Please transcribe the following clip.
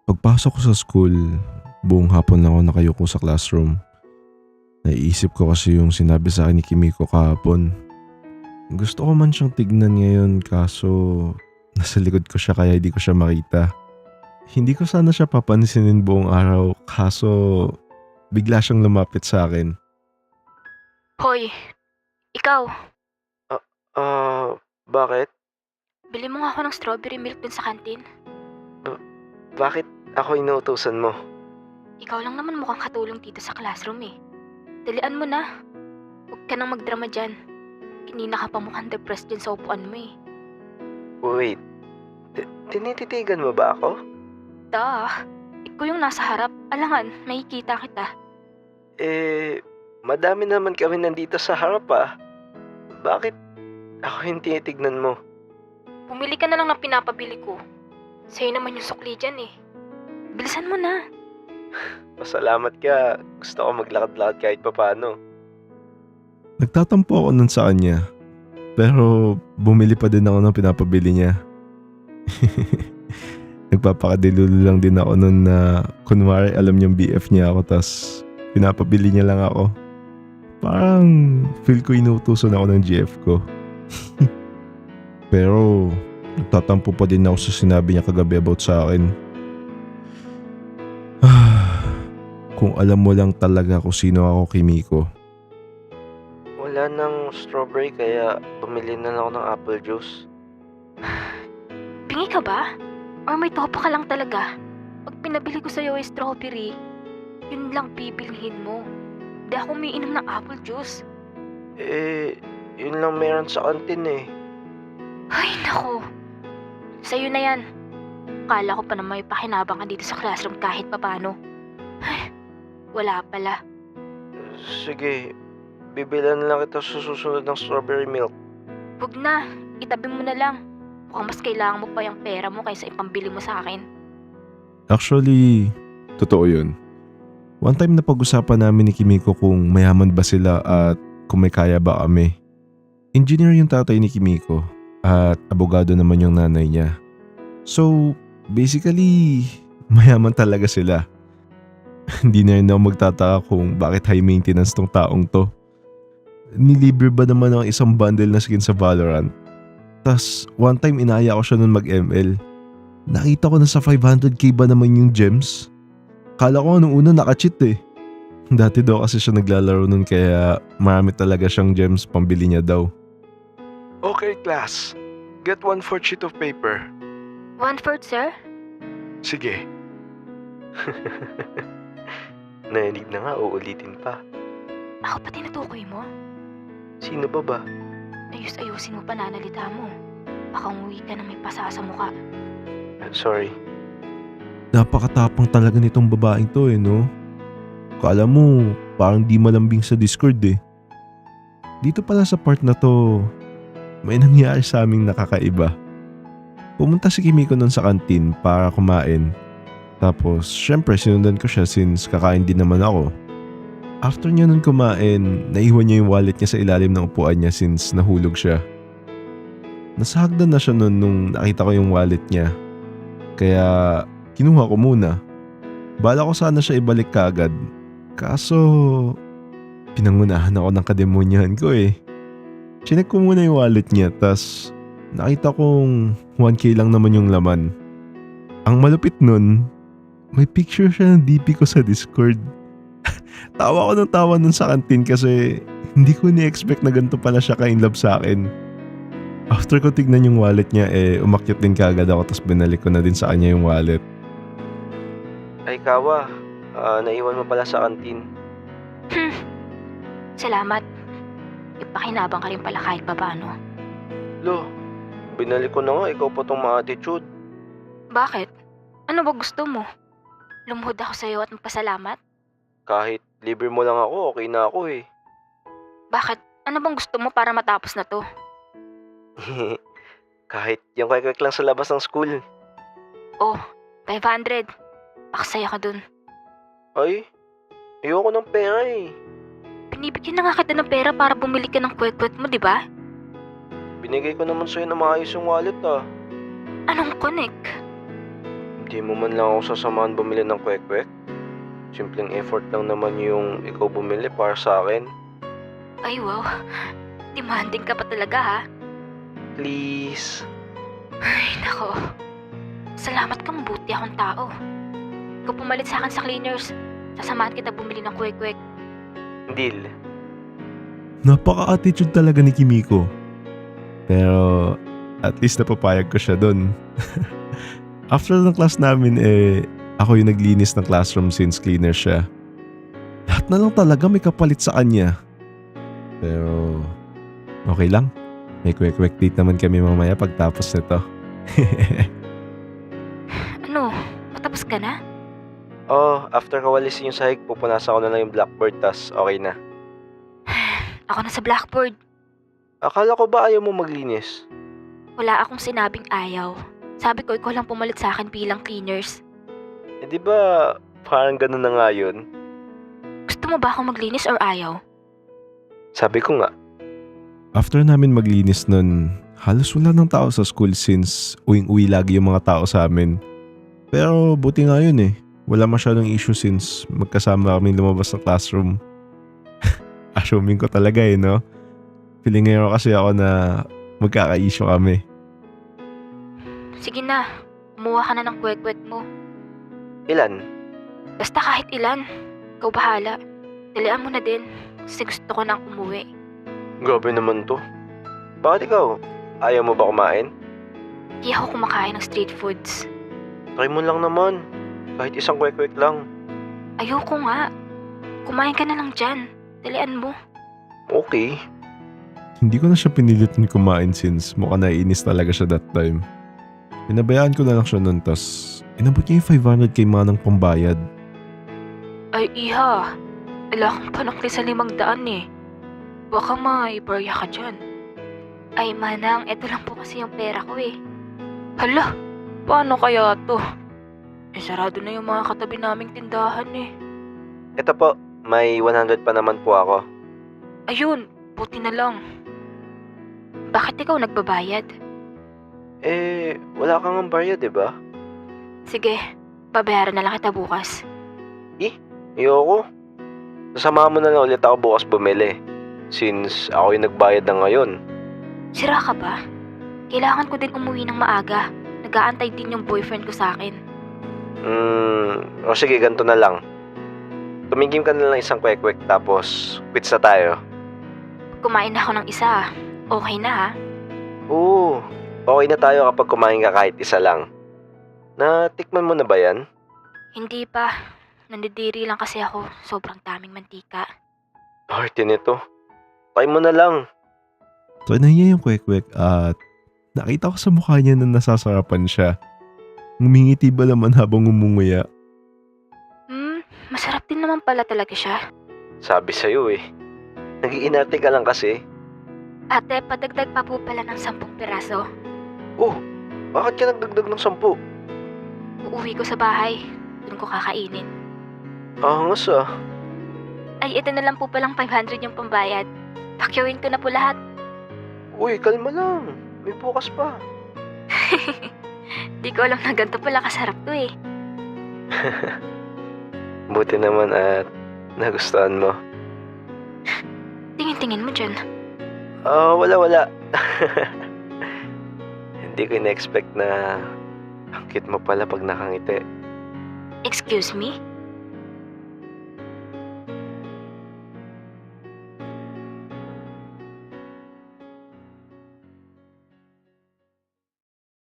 Pagpasok ko sa school, buong hapon lang ako nakayuko sa classroom. Naiisip ko kasi yung sinabi sa akin ni Kimiko kahapon. Gusto ko man siyang tignan ngayon kaso nasa likod ko siya kaya hindi ko siya makita. Hindi ko sana siya papansinin buong araw kaso bigla siyang lumapit sa akin. Hoy, ikaw, Ah, bakit? bili mo nga ako ng strawberry milk dun sa kantin. Bakit ako inuutusan mo? Ikaw lang naman mukhang katulong dito sa classroom eh. Dalian mo na. Huwag ka nang magdrama dyan. Kanina ka pa mukhang depressed dyan sa upuan mo eh. Wait, tinititigan mo ba ako? Ikaw yung nasa harap. Alangan, makikita kita. Madami naman kami nandito sa harap ah. Bakit ako yung tinitignan mo? Pumili ka na lang ng pinapabili ko. Sa'yo naman yung sukli dyan eh. Bilisan mo na. Pasalamat ka, gusto ko maglakad-lakad kahit papano. Nagtatampo ako nun sa kanya. Pero bumili pa din ako ng pinapabili niya. Nagpapakadilulo lang din ako nun na kunwari alam niyang BF niya ako tas pinapabili niya lang ako. Parang feel ko inuutusan ako ng GF ko. Pero nagtatampo pa din ako sa sinabi niya kagabi about sa akin. Kung alam mo lang talaga kung sino ako, Kimiko. Wala nang strawberry kaya bumili na lang ako ng apple juice. Pingi ka ba? Or may topa ka lang talaga? Pag pinabili ko sa'yo ay strawberry, yun lang bibilhin mo. Di ako umiinom ng apple juice. Yun lang meron sa kantin eh. Ay, naku. Sa'yo na yan. Kala ko pa na may pakinabang ka dito sa classroom kahit papano. Ay, wala pala. Sige, bibilan lang kita sa susunod ng strawberry milk. Huwag na, itabi mo na lang. Mukhang mas kailangan mo pa yung pera mo kaysa ipambili mo sa akin. Actually, totoo yun. One time na pag-usapan namin ni Kimiko kung mayaman ba sila at kung may kaya ba kami. Engineer yung tatay ni Kimiko at abogado naman yung nanay niya. So, basically, mayaman talaga sila. Hindi na rin ako magtataka kung bakit high maintenance tong taong to. Nilibre ba naman ang isang bundle na skin sa Valorant? Tas one time inaya ko siya nun mag-ML. Nakita ko na sa 500k ba naman yung gems? Kala ko nung una naka-cheat eh. Dati daw kasi siya naglalaro nun kaya marami talaga siyang gems pambili niya daw. Okay class, get 1/4 sheet of paper. 1/4, sir? Sige. Nainig na nga, uulitin pa. Ako pa tinutukoy mo? Sino ba? Ayus-ayusin mo pananalita mo. Baka umuwi ka na may pasa sa mukha. Sorry. Napakatapang talaga nitong babaeng to eh no? Kala mo parang di malambing sa Discord eh. Dito pala sa part na to, may nangyari sa aming nakakaiba. Pumunta si Kimiko nun sa kantin para kumain. Tapos syempre sinundan ko siya since kakain din naman ako. After niya nun kumain, naiwan niya yung wallet niya sa ilalim ng upuan niya since nahulog siya. Nasa hagdan na siya nun nung nakita ko yung wallet niya. Kaya kinuha ko muna. Bala ko sana siya ibalik kaagad. Kaso pinangunahan ako ng kademonyahan ko eh. Chinek ko muna yung wallet niya tas nakita kong 1k lang naman yung laman. Ang malupit nun, may picture siya ng DP ko sa Discord. Tawa ko ng tawa nun sa kantin kasi hindi ko ni-expect na ganito pala siya ka-inlove sa akin. After ko tignan yung wallet niya umakyat din kaagad ako tapos binalik ko na din sa kanya yung wallet. Ay Kawa, naiwan mo pala sa kantin. Salamat. Ipakinabang ka rin pala kahit paano. Lo, binalik ko na nga, ikaw pa tong ma-attitude. Bakit? Ano ba gusto mo? Lumuhod ako sa'yo at magpasalamat? Kahit libre mo lang ako, okay na ako eh. Bakit? Ano bang gusto mo para matapos na to? Kahit yung kwek-kwek lang sa labas ng school. Oh, 500. Pakasaya ka dun. Ay, ayoko ng pera eh. Binibigyan na nga kita ng pera para bumili ka ng kwek-kwek mo, di ba? Binigay ko naman sa'yo na maayos yung wallet ah. Anong connect? Hindi mo man lang ako sasamahan bumili ng kwek-kwek. Simpleng effort lang naman yung ikaw bumili para sa akin. Ay wow, demanding ka pa talaga ha. Please. Ay nako, salamat ka, mabuti akong tao. Ikaw pumalit sa akin sa cleaners, sasamahan kita bumili ng kwek-kwek. Deal. Napaka-attitude talaga ni Kimiko. Pero at least napapayag ko siya dun. After ng class namin ako yung naglinis ng classroom since cleaner siya. Lahat na lang talaga may kapalit sa kanya. Pero okay lang. May kwek-kwek date naman kami mamaya pagtapos nito. Ano, patapos ka na? After kawalisin yung sahig, pupunasan ko na lang yung blackboard, tas okay na. Ako na sa blackboard. Akala ko ba ayaw mo maglinis? Wala akong sinabing ayaw. Sabi ko ikaw lang pumalit sa akin bilang cleaners. Di ba parang ganun na nga yun? Gusto mo ba akong maglinis or ayaw? Sabi ko nga. After namin maglinis nun, halos wala ng tao sa school since uwing-uwi lagi yung mga tao sa amin. Pero buti nga yun Wala masyadong issue since magkasama kami lumabas ng classroom. Assuming ko talaga no? Feeling ngayon kasi ako na magkaka-issue kami. Sige na, kumuha ka na ng kwek-kwek mo. Ilan? Basta kahit ilan, ikaw bahala. Dalian mo na din, kasi gusto ko nang umuwi. Grabe naman to. Bakit ikaw? Ayaw mo ba kumain? Hindi ako kumakain ng street foods. Try mo lang naman. Kahit isang kwek-kwek lang. Ayoko nga. Kumain ka na lang dyan. Dalian mo. Okay. Hindi ko na siya pinilit kumain since mukhang naiinis talaga siya that time. Pinabayaan ko na lang siya nun tas inabot niya yung 500 kay Manang pambayad. Ay iha, wala kang panukli sa 500 Baka maibarya ka dyan. Ay manang, eto lang po kasi yung pera ko Hala, paano kaya to? Sarado na yung mga katabi naming tindahan Ito po, may 100 pa naman po ako. Ayun, buti na lang. Bakit ikaw nagbabayad? Wala kang ambarya, diba? Sige, babayaran na lang kita bukas. Ayoko. Sasamahan mo na lang ulit ako bukas bumili. Since ako yung nagbayad na ngayon. Sira ka ba? Kailangan ko din umuwi ng maaga. Nag-aantay din yung boyfriend ko sa akin. Sige, ganito na lang. Tumigim ka na lang isang kwek-kwek tapos quits na tayo. Kumain na ako ng isa. Okay na ha? Oo, okay na tayo kapag kumain ka kahit isa lang. Natikman mo na ba yan? Hindi pa. Nandidiri lang kasi ako. Sobrang daming mantika. Party nito. Try mo na lang. Try niya yung kwek-kwek at nakita ko sa mukha niya na nasasarapan siya. Ngumingiti ba naman habang umunguya? Masarap din naman pala talaga siya. Sabi sa'yo Nag-iinarte ka lang kasi. Ate, padagdag pa po pala ng 10 piraso. Bakit ka nagdagdag ng 10? Uuwi ko sa bahay. Doon ko kakainin. Angas Ay, ito na lang po palang 500 yung pambayad. Pakyawin ko na po lahat. Uy, kalma lang. May bukas pa. Di ko alam na ganito pala kasarap to Buti naman at nagustuhan mo. Tingin-tingin mo dyan. Wala. Hindi ko na-expect na ang cute mo pala pag nakangiti. Excuse me?